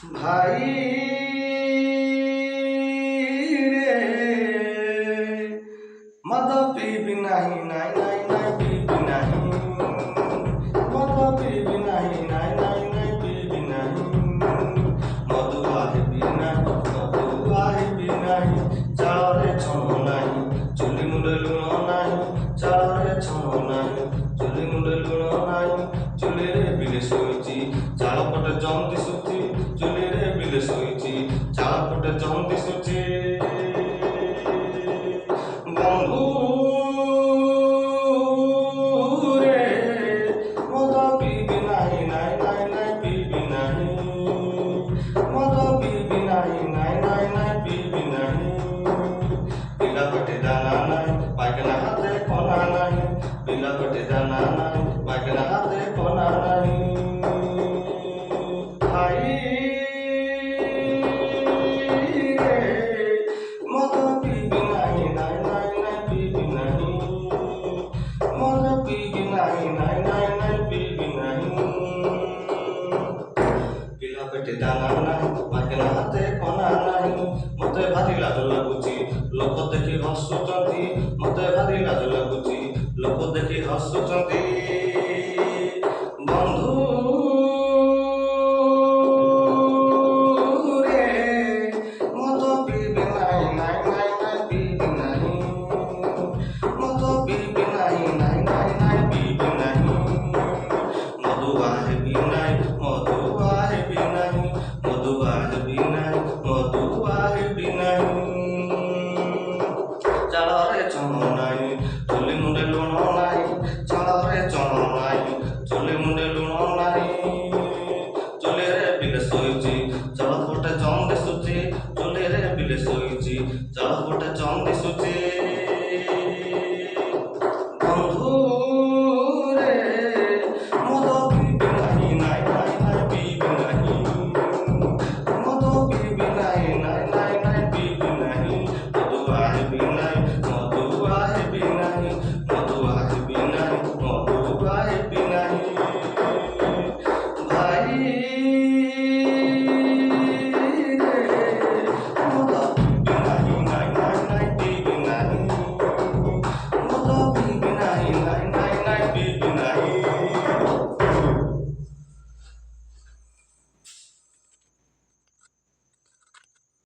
ভাই রে মদ পিবি নাহি নাই নাই নাই পিবি নাহি মদ পিবি নাহি নাই নাই নাই পিবি নাহি মধু আহিবি নাহি মধু আহিবি নাহি চাଳରେ ଛଣ ନାହିଁ ଚୁଲି ମୁଣ୍ଡେ ଲୁଣ ନାହିଁ ଚାଳରେ ଛଣ ନାହିଁ ଚୁଲି ମୁଣ୍ଡେ ଲୁଣ ନାହିଁ ଚୁଲିରେ ବିଲେ ଶୋଇଛି ଚାଳ ପଟେ ଜମ ଦିଶୁଛି ଚୁଲିରେ ବିଲେ ଶୋଇଛି ଚାଳ ପଟେ ଜମ ଦିଶୁଛି ବନ୍ଧୁ ରେ ମଦ ପିବି ନାହିଁ ନାଇଁ ନାଇଁ ନାଇଁ ପିବି ନାହିଁ ମଦ ପିବି ନାହିଁ ନାଇଁ ନାଇଁ ନାଇଁ ପିବି ନାହିଁ ପିଲା ପଟେ ଦାନା ନାହିଁ ପାଇଖାନା ହାତେ କନା ନାହିଁ ପିଲା ପଟେ ଦାନା ନାହିଁ ପାଇଖାନା ହାତେ କନା ନାହିଁ ଭାଇ ରେ ମଦ ପିବି ନାହିଁ ନାଇଁ ନାଇଁ ନାଇଁ ପିବି ନାହିଁ ମଦ ପିବି ନାହିଁ ନାଇଁ ନାଇଁ ନାଇଁ ପିବି ନାହିଁ ପିଲା ପେଟେ ଦାନା ନାହିଁ ପାଇଖାନା ହାତେ କନା ନାହିଁ ମତେ ଭାରି ଲାଜ ଲାଗୁଛି ଲୋକ ଦେଖି ହସୁଛନ୍ତି ମତେ ଭାରି ଲାଜ ଲାଗୁଛି ଲୋକ ଦେଖି ହସୁଛନ୍ତି।